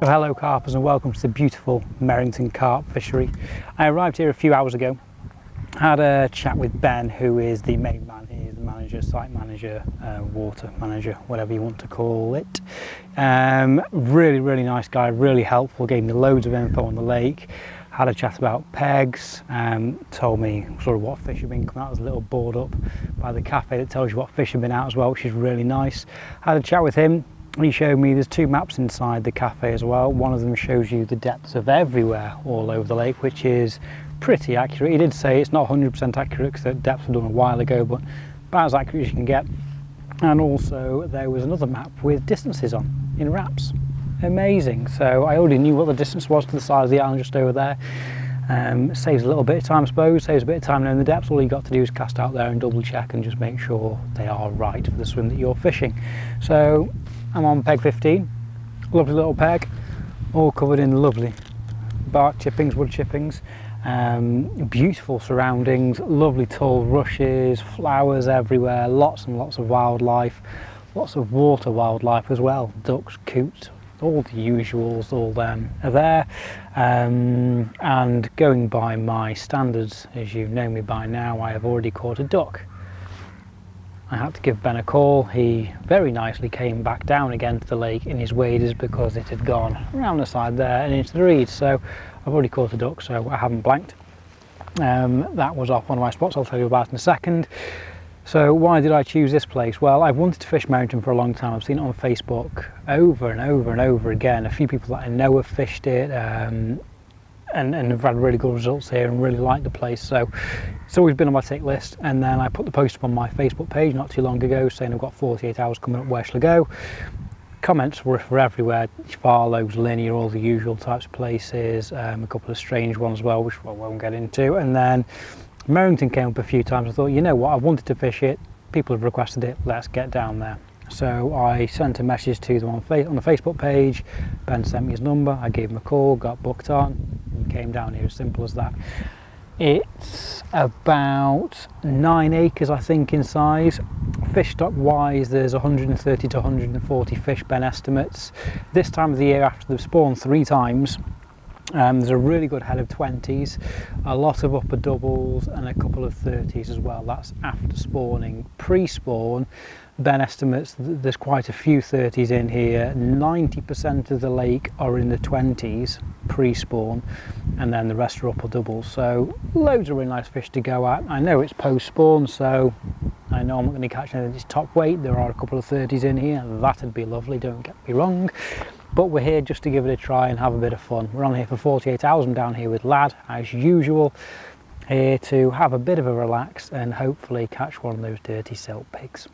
Well, hello carpers and welcome to the beautiful Merrington carp fishery. I arrived here a few hours ago, had a chat with Ben, who is the main man here, the manager, site manager, water manager, whatever you want to call it. Really nice guy, really helpful, gave me loads of info on the lake. Had a chat about pegs, told me sort of what fish have been coming out. There's a little board up by the cafe that tells you what fish have been out as well, which is really nice. Had a chat with him. He showed me there's two maps inside the cafe as well. One of them shows you the depths of everywhere all over the lake, which is pretty accurate. He did say it's not 100% accurate because the depths were done a while ago, but about as accurate as you can get. And also there was another map with distances on in wraps. Amazing. So I already knew what the distance was to the side of the island just over there. Saves a little bit of time, I suppose, saves a bit of time knowing the depths. All you got to do is cast out there and double check and just make sure they are right for the swim that you're fishing. So I'm on peg 15, lovely little peg, all covered in lovely bark chippings, wood chippings, beautiful surroundings, lovely tall rushes, flowers everywhere, lots and lots of wildlife, lots of water wildlife as well, ducks, coots, all the usuals, all them are there. And going by my standards, as you know me by now, I have already caught a duck. I had to give Ben a call. He very nicely came back down again to the lake in his waders because it had gone around the side there and into the reeds. So I've already caught a duck, so I haven't blanked. That was off one of my spots I'll tell you about in a second. So why did I choose this place? Well, I've wanted to fish Merrington for a long time. I've seen it on Facebook over and over again. A few people that I know have fished it and have had really good results here and really like the place. So it's always been on my tick list. And then I put the post up on my Facebook page not too long ago saying I've got 48 hours coming up, where shall I go? Comments were everywhere, Farlow's, Linear, all the usual types of places, a couple of strange ones as well, which I won't get into. And then Merrington came up a few times. I thought, you know what, I wanted to fish it, people have requested it, let's get down there. So I sent a message to them on the Facebook page. Ben sent me his number, I gave him a call, got booked on, and came down here, as simple as that. It's about 9 acres, I think, in size. Fish stock wise, there's 130 to 140 fish, Ben estimates. This time of the year, after they've spawned 3 times, there's a really good head of 20s, a lot of upper doubles and a couple of 30s as well. That's after spawning. Pre-spawn, Ben estimates that there's quite a few 30s in here. 90% of the lake are in the 20s pre-spawn, and then the rest are upper doubles. So loads of really nice fish to go at. I know it's post-spawn, so I know I'm not going to catch anything that's top weight. There are a couple of 30s in here. That'd be lovely, don't get me wrong. But we're here just to give it a try and have a bit of fun. We're on here for 48 hours. I'm down here with Lad, as usual, here to have a bit of a relax and hopefully catch one of those dirty silk pigs.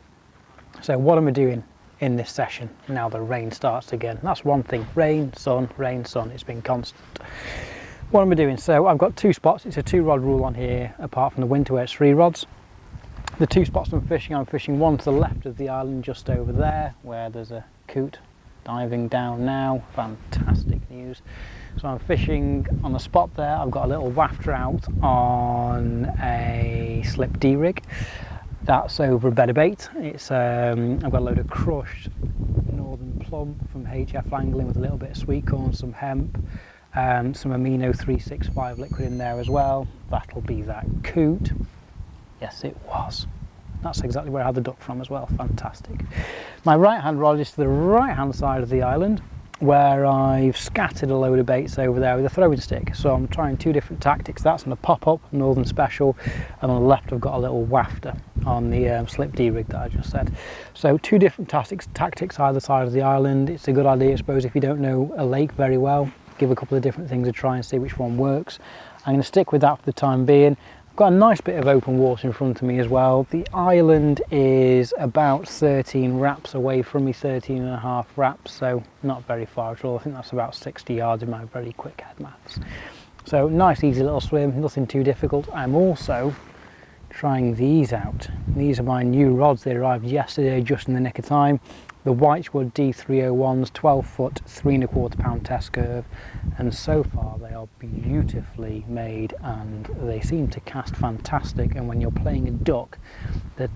So what am I doing in this session now the rain starts again? That's one thing, rain, sun, it's been constant. What am I doing? So I've got 2 spots. It's a 2-rod rule on here, apart from the winter where it's 3 rods. The 2 spots I'm fishing one to the left of the island, just over there, where there's a coot diving down now. Fantastic news. So I'm fishing on the spot there. I've got a little wafter out on a slip D-rig. That's over a bed of bait. It's I've got a load of crushed northern plum from HF Angling with a little bit of sweet corn, some hemp, some amino 365 liquid in there as well. That'll be that coot. Yes, it was. That's exactly where I had the duck from as well. Fantastic. My right hand rod is to the right hand side of the island, where I've scattered a load of baits over there with a throwing stick. So I'm trying 2 different tactics. That's on a pop-up Northern Special, and on the left I've got a little wafter on the slip D-rig that I just said. So 2 different tactics either side of the island. It's a good idea, I suppose, if you don't know a lake very well, give a couple of different things a try and see which one works. I'm going to stick with that for the time being. Got a nice bit of open water in front of me as well. The island is about 13 wraps away from me, 13 and a half wraps, so not very far at all. I think that's about 60 yards in my very quick head maths. So nice easy little swim, nothing too difficult. I'm also trying these out. These are my new rods. They arrived yesterday just in the nick of time. the Whitewood D301s, 12 foot, 3¼ pound test curve, and so far they are beautifully made and they seem to cast fantastic. And when you're playing a duck, the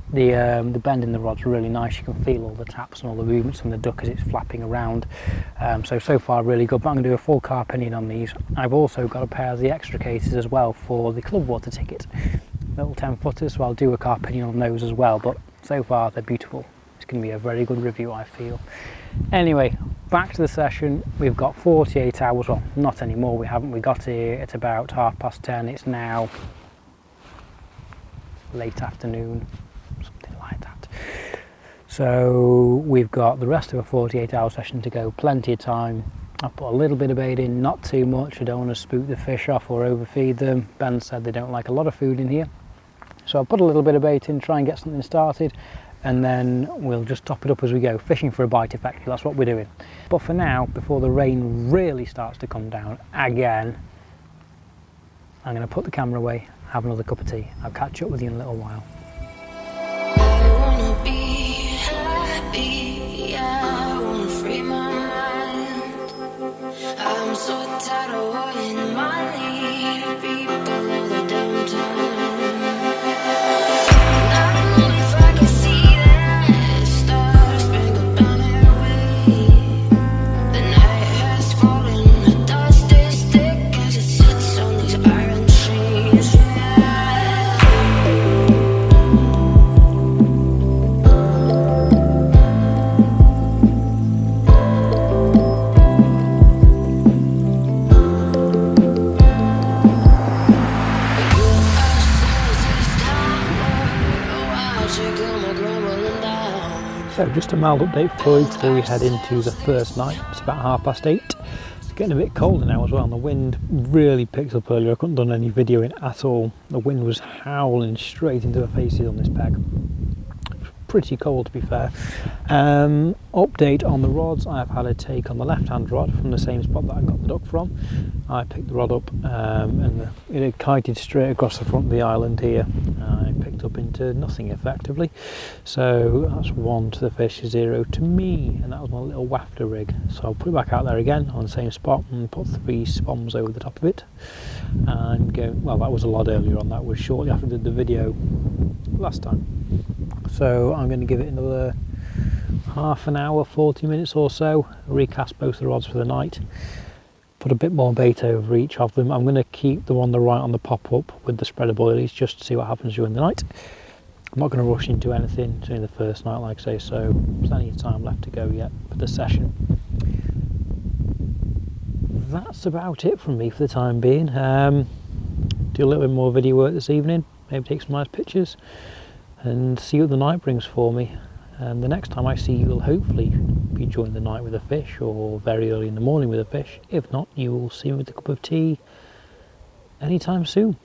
bend in the rod's really nice. You can feel all the taps and all the movements from the duck as it's flapping around. So far really good, but I'm going to do a full carp opinion on these. I've also got a pair of the extra cases as well for the club water ticket, little 10 footers, so I'll do a carp opinion on those as well. But so far they're beautiful. It's going to be a very good review, I feel. Anyway, back to the session. We've got 48 hours, well, not anymore, we haven't. We got here at about 10:30. It's now late afternoon, something like that. So we've got the rest of a 48-hour session to go, plenty of time. I've put a little bit of bait in, not too much. I don't want to spook the fish off or overfeed them. Ben said they don't like a lot of food in here. So I'll put a little bit of bait in, try and get something started, and then we'll just top it up as we go, fishing for a bite effectively. That's what we're doing. But for now, before the rain really starts to come down again, I'm going to put the camera away, have another cup of tea. I'll catch up with you in a little while. I wanna be happy, I wanna free my mind. I'm so tired of wanting money, people all the damn time. So just a mild update for you before we head into the first night. It's about 8:30. It's getting a bit colder now as well, and the wind really picked up earlier. I couldn't have done any videoing at all. The wind was howling straight into the faces on this peg. Pretty cold, to be fair. Update on the rods. I've had a take on the left hand rod from the same spot that I got the duck from. I picked the rod up and it had kited straight across the front of the island here. I picked up into nothing effectively, so that's 1 to the fish, 0 to me, and that was my little wafter rig. So I'll put it back out there again on the same spot and put 3 spoms over the top of it and go. Well, that was a lot earlier on. That was shortly after I did the video last time. So I'm going to give it another half an hour, 40 minutes or so, recast both the rods for the night, put a bit more bait over each of them. I'm going to keep the one on the right on the pop-up with the spreader boilies just to see what happens during the night. I'm not going to rush into anything, it's only the first night like I say, so plenty of time left to go yet for the session. That's about it from me for the time being. Do a little bit more video work this evening, maybe take some nice pictures, and see what the night brings for me. And the next time I see you will hopefully be during the night with a fish, or very early in the morning with a fish. If not, you will see me with a cup of tea anytime soon.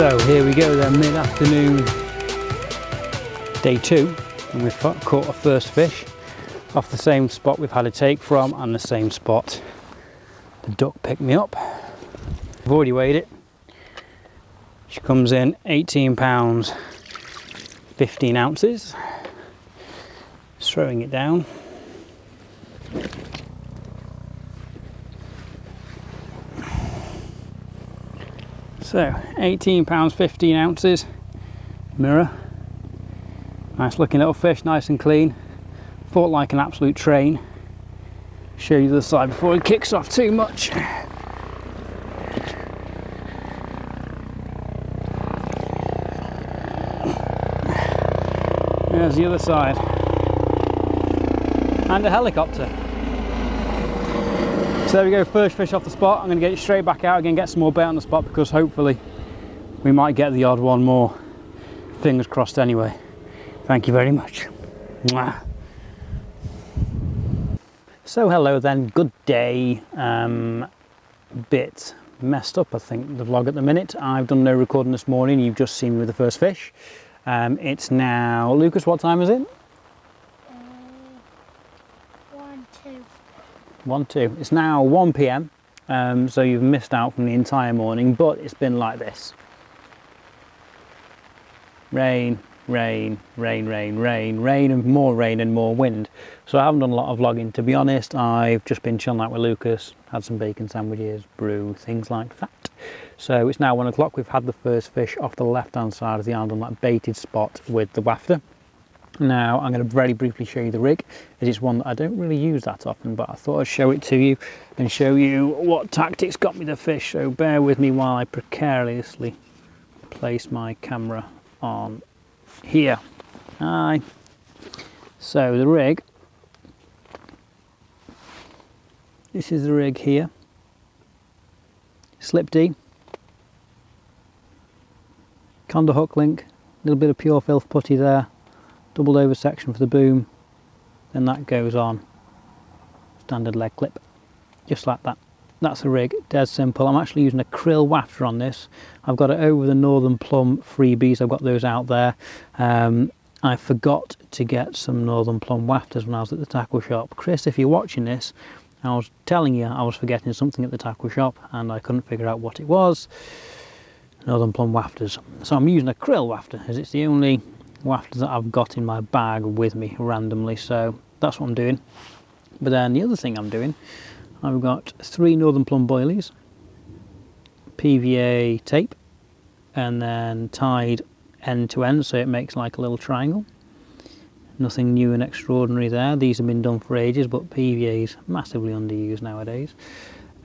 So here we go then, mid-afternoon, day 2, and we've caught our first fish off the same spot we've had a take from, and the same spot the duck picked me up. I've already weighed it. She comes in 18 pounds 15 ounces. Just throwing it down. So 18 pounds 15 ounces, mirror, nice looking little fish, nice and clean, fought like an absolute train. Show you the other side before it kicks off too much. There's the other side, and a helicopter. So there we go, first fish off the spot. I'm going to get it straight back out again, get some more bait on the spot, because hopefully we might get the odd one more. Fingers crossed anyway. Thank you very much. Mwah. So hello then, good day. Bit messed up I think the vlog at the minute. I've done no recording this morning, you've just seen me with the first fish. It's now, Lucas, what time is it? 1, 2. It's now 1 p.m. So you've missed out from the entire morning, but it's been like this. Rain, rain, rain, rain, rain, rain, and more wind. So I haven't done a lot of vlogging, to be honest. I've just been chilling out with Lucas, had some bacon sandwiches, brew, things like that. So it's now 1 o'clock. We've had the first fish off the left hand side of the island on that baited spot with the wafter. Now I'm going to very briefly show you the rig, as it's one that I don't really use that often, but I thought I'd show it to you and show you what tactics got me the fish. So bear with me while I precariously place my camera on here. Aye. So the rig, this is the rig here. Slip D, Conda hook link, a little bit of pure filth putty there, doubled over section for the boom, then that goes on standard leg clip, just like that. That's the rig, dead simple. I'm actually using a krill wafter on this. I've got it over the Northern Plum freebies, I've got those out there. I forgot to get some Northern Plum wafters when I was at the tackle shop. Chris, if you're watching this, I was telling you I was forgetting something at the tackle shop and I couldn't figure out what it was. Northern Plum wafters. So I'm using a krill wafter, as it's the only wafter that I've got in my bag with me randomly, so that's what I'm doing. But then the other thing I'm doing, I've got 3 Northern Plum boilies, PVA tape, and then tied end to end so it makes like a little triangle. Nothing new and extraordinary there. These have been done for ages, but PVA is massively underused nowadays.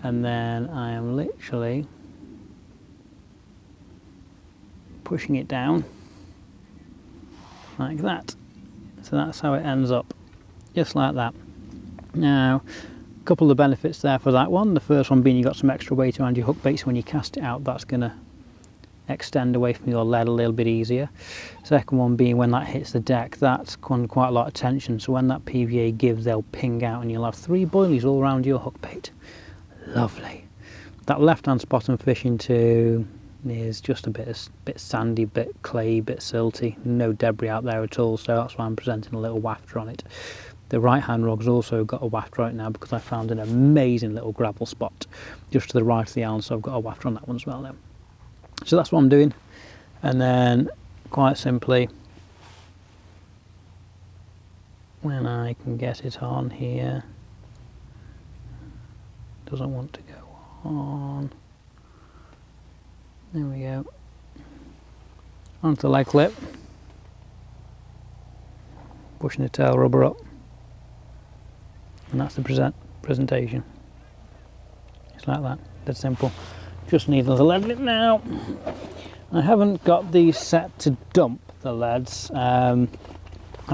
And then I am literally pushing it down like that. So that's how it ends up, just like that. Now, a couple of the benefits there for that one. The first one being you've got some extra weight around your hook bait, so when you cast it out, that's going to extend away from your lead a little bit easier. Second one being when that hits the deck, that's quite a lot of tension, so when that PVA gives, they'll ping out and you'll have 3 boilies all around your hook bait. Lovely. That left hand spot I'm fishing to is just a bit sandy, bit clay, bit silty, no debris out there at all, so that's why I'm presenting a little wafter on it. The right hand rog's also got a wafter right now because I found an amazing little gravel spot just to the right of the island, so I've got a wafter on that one as well now. So that's what I'm doing, and then quite simply, when I can get it on here, doesn't want to go on. There we go. Onto the leg clip, pushing the tail rubber up, and that's the presentation. It's like that, dead simple. Just need another lead lip now. I haven't got these set to dump the leads. I've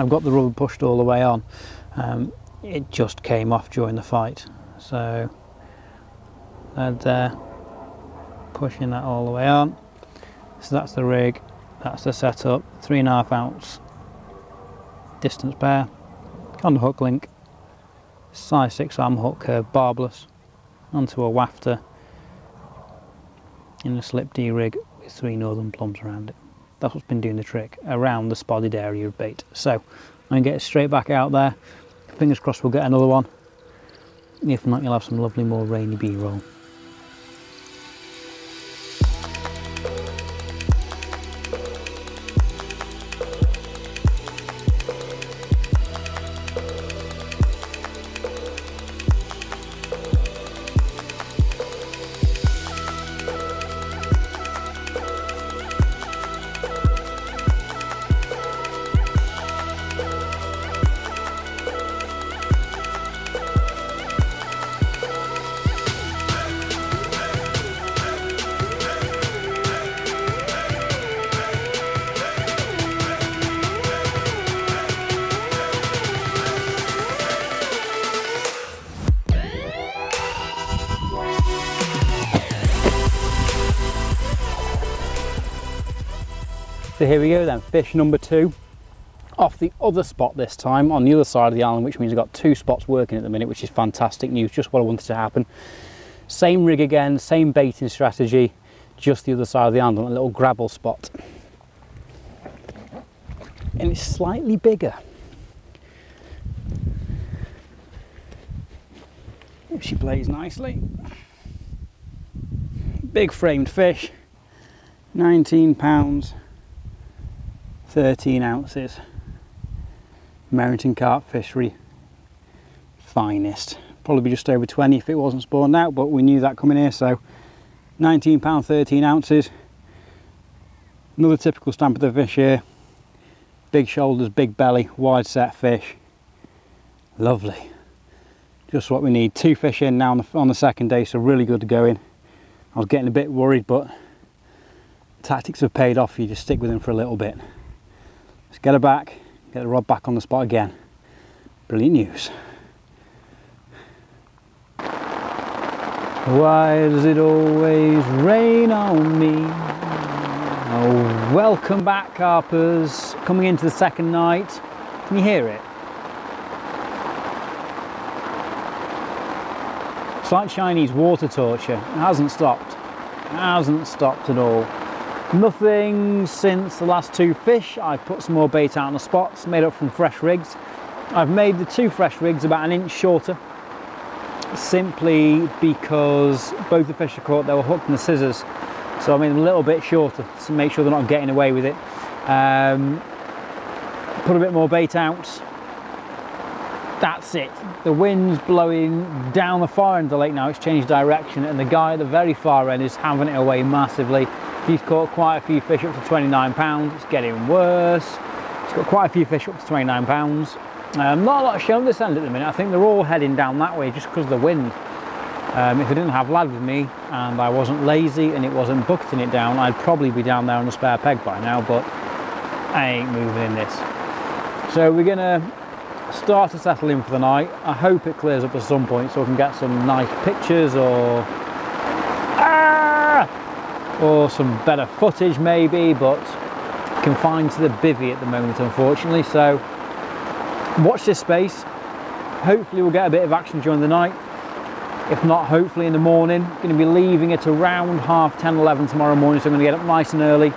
got the rubber pushed all the way on. It just came off during the fight, so lead there, pushing that all the way on. So that's the rig, that's the setup. 3.5 ounce distance pair, Conda hook link, size 6 arm hook curve barbless onto a wafter in a slip D rig with 3 Northern Plums around it. That's what's been doing the trick around the spotted area of bait. So I'm going to get it straight back out there. Fingers crossed we'll get another one. If not, you'll have some lovely more rainy B-roll. So here we go then, fish number 2. Off the other spot this time, on the other side of the island, which means I've got 2 spots working at the minute, which is fantastic news, just what I wanted to happen. Same rig again, same baiting strategy, just the other side of the island on a little gravel spot. And it's slightly bigger. She plays nicely. Big framed fish, 19 pounds, 13 ounces. Merrington Carp Fishery, finest. Probably be just over 20 if it wasn't spawned out, but we knew that coming here, so £19, 13 ounces. Another typical stamp of the fish here. Big shoulders, big belly, wide set fish. Lovely. Just what we need. 2 fish in now on the second day, so really good to go in. I was getting a bit worried, but tactics have paid off. You just stick with them for a little bit. Let's get her back, get the rod back on the spot again. Brilliant news. Why does it always rain on me? Oh, welcome back, carpers. Coming into the second night. Can you hear it? It's like Chinese water torture. It hasn't stopped. It hasn't stopped at all. Nothing since the last 2 fish. I've put some more bait out on the spots, made up from fresh rigs. I've made the 2 fresh rigs about 1 inch shorter, simply because both the fish I caught, they were hooked in the scissors. So I made them a little bit shorter to make sure they're not getting away with it. Put a bit more bait out. That's it. The wind's blowing down the far end of the lake now. It's changed direction, and the guy at the very far end is having it away massively. He's caught quite a few fish up to 29 pounds. It's getting worse. He's got quite a few fish up to 29 pounds. Not a lot of showing this end at the minute. I think they're all heading down that way just because of the wind. If I didn't have lad with me and I wasn't lazy and it wasn't bucketing it down, I'd probably be down there on a spare peg by now, but I ain't moving in this. So we're gonna start to settle in for the night. I hope it clears up at some point so I can get some nice pictures or some better footage maybe, but confined to the bivvy at the moment unfortunately. So watch this space. Hopefully we'll get a bit of action during the night. If not, hopefully in the morning. Going to be leaving at around 10:30, 11 tomorrow morning, so I'm going to get up nice and early.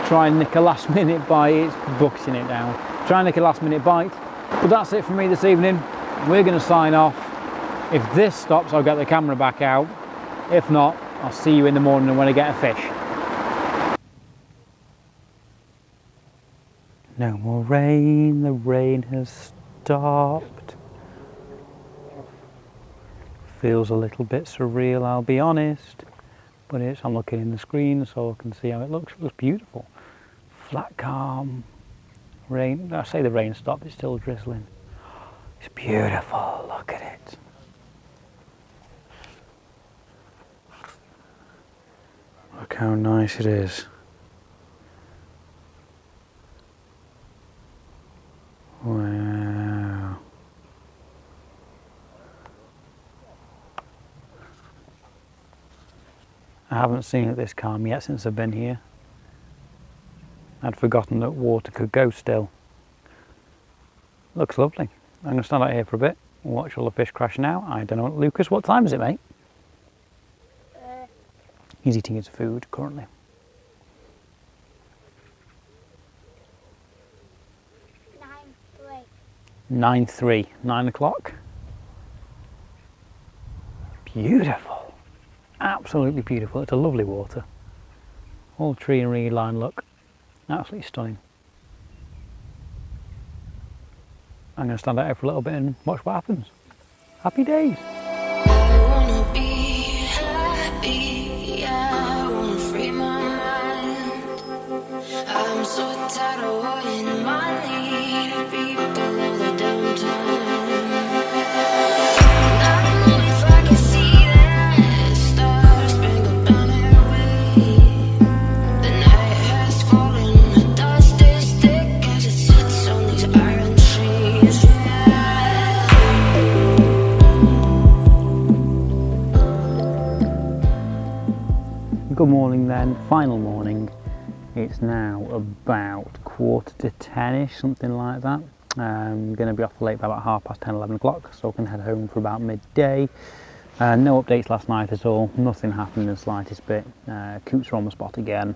Try and nick a last minute bite. It's bucketing it down. Try and nick a last minute bite. But that's it for me this evening. We're going to sign off. If this stops, I'll get the camera back out. If not, I'll see you in the morning when I get a fish. No more rain, the rain has stopped. Feels a little bit surreal, I'll be honest, but I'm looking in the screen so I can see how it looks. It looks beautiful. Flat, calm, rain. I say the rain stopped, it's still drizzling. It's beautiful, look at it. Look how nice it is. Wow. I haven't seen it this calm yet since I've been here. I'd forgotten that water could go still. Looks lovely. I'm going to stand out here for a bit and watch all the fish crashing out. I don't know, Lucas, what time is it, mate? He's eating his food currently. 9:03, 9 o'clock. Beautiful, absolutely beautiful. It's a lovely water. All tree and reed line look, absolutely stunning. I'm going to stand out here for a little bit and watch what happens. Happy days. I wanna be happy, I wanna free my mind. I'm so tired of wanting money, people all the damn time. I don't know if I can see that star spangled banner way. The night has fallen, the dust is thick as it sits on these iron chains. Good morning then, final morning. It's now about 9:45, something like that. I'm going to be off the lake by about 10:30, 11 o'clock, so I can head home for about midday. No updates last night at all, nothing happened in the slightest bit. Coots are on the spot again.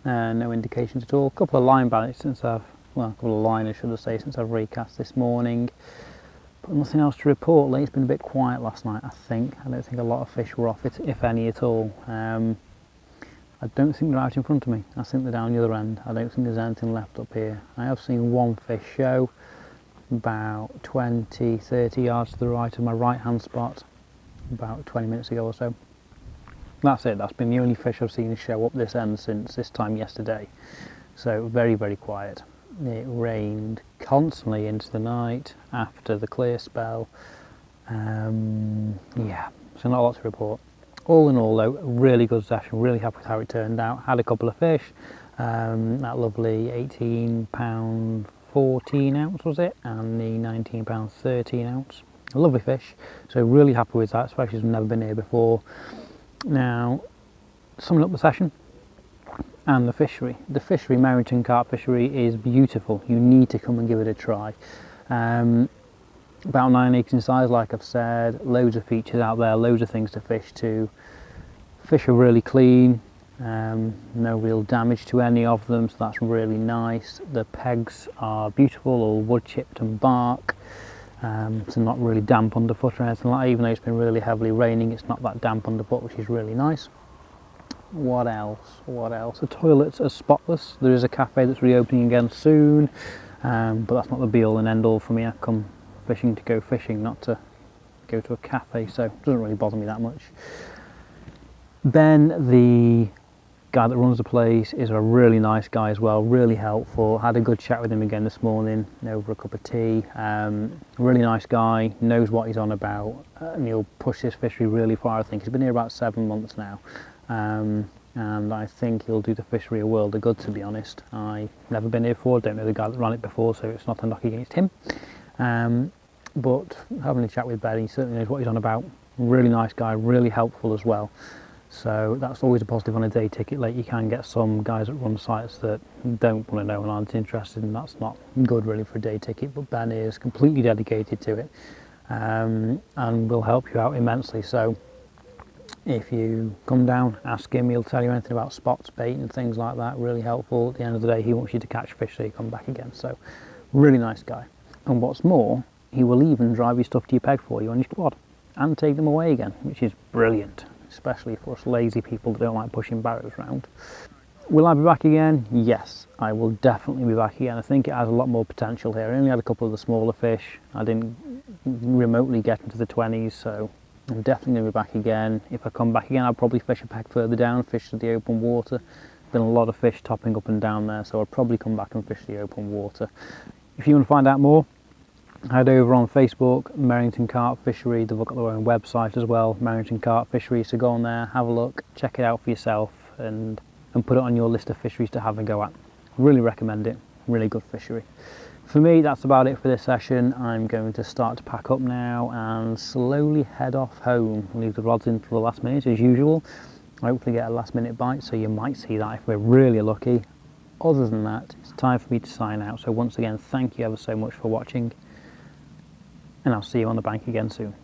No indications at all. A couple of line bites since a couple of liners should I say, since I've recast this morning. But nothing else to report. Lake's been a bit quiet last night, I think. I don't think a lot of fish were off it, if any at all. I don't think they're out in front of me. I think they're down the other end. I don't think there's anything left up here. I have seen one fish show about 20, 30 yards to the right of my right hand spot about 20 minutes ago or so. That's it. That's been the only fish I've seen show up this end since this time yesterday. So very, very quiet. It rained constantly into the night after the clear spell. Yeah, so not a lot to report. All in all though, really good session, really happy with how it turned out. Had a couple of fish, that lovely £18 14 ounce was it, and the £19 13 ounce. A lovely fish, so really happy with that, especially as I've never been here before. Now, summing up the session and the fishery. The fishery, Merrington Carp Fishery, is beautiful. You need to come and give it a try. About 9 acres in size, like I've said, loads of features out there, loads of things to fish to. Fish are really clean, no real damage to any of them, so that's really nice. The pegs are beautiful, all wood chipped and bark, so not really damp underfoot or anything like that. Even though it's been really heavily raining, it's not that damp underfoot, which is really nice. What else? What else? The toilets are spotless. There is a cafe that's reopening again soon, but that's not the be all and end all for me. I come fishing to go fishing, not to go to a cafe, so it doesn't really bother me that much. Ben, the guy that runs the place, is a really nice guy as well, really helpful. Had a good chat with him again this morning over a cup of tea. Really nice guy, knows what he's on about, and he'll push this fishery really far. I think he's been here about 7 months now, and I think he'll do the fishery a world of good, to be honest. I've never been here before, don't know the guy that ran it before, so it's not a knock against him. But having a chat with Ben, he certainly knows what he's on about. Really nice guy, really helpful as well. So that's always a positive on a day ticket lake. You can get some guys that run sites that don't want to know and aren't interested, and that's not good really for a day ticket. But Ben is completely dedicated to it, and will help you out immensely. So if you come down, ask him, he'll tell you anything about spots, bait and things like that. Really helpful. At the end of the day, he wants you to catch fish so you come back again. So really nice guy. And what's more, he will even drive your stuff to your peg for you on your quad and take them away again, which is brilliant, especially for us lazy people that don't like pushing barrows around. Will I be back again? Yes, I will definitely be back again. I think it has a lot more potential here. I only had a couple of the smaller fish. I didn't remotely get into the 20s, so I'm definitely going to be back again. If I come back again, I'll probably fish a peg further down, fish to the open water. Been a lot of fish topping up and down there, so I'll probably come back and fish the open water. If you want to find out more, head over on Facebook, Merrington Carp Fishery. They've got their own website as well, Merrington Carp Fishery. So go on there, have a look, check it out for yourself, and put it on your list of fisheries to have a go at. Really recommend it. Really good fishery. For me, that's about it for this session. I'm going to start to pack up now and slowly head off home. Leave the rods in for the last minute as usual. Hopefully get a last minute bite, so you might see that if we're really lucky. Other than that, it's time for me to sign out. So once again, thank you ever so much for watching, and I'll see you on the bank again soon.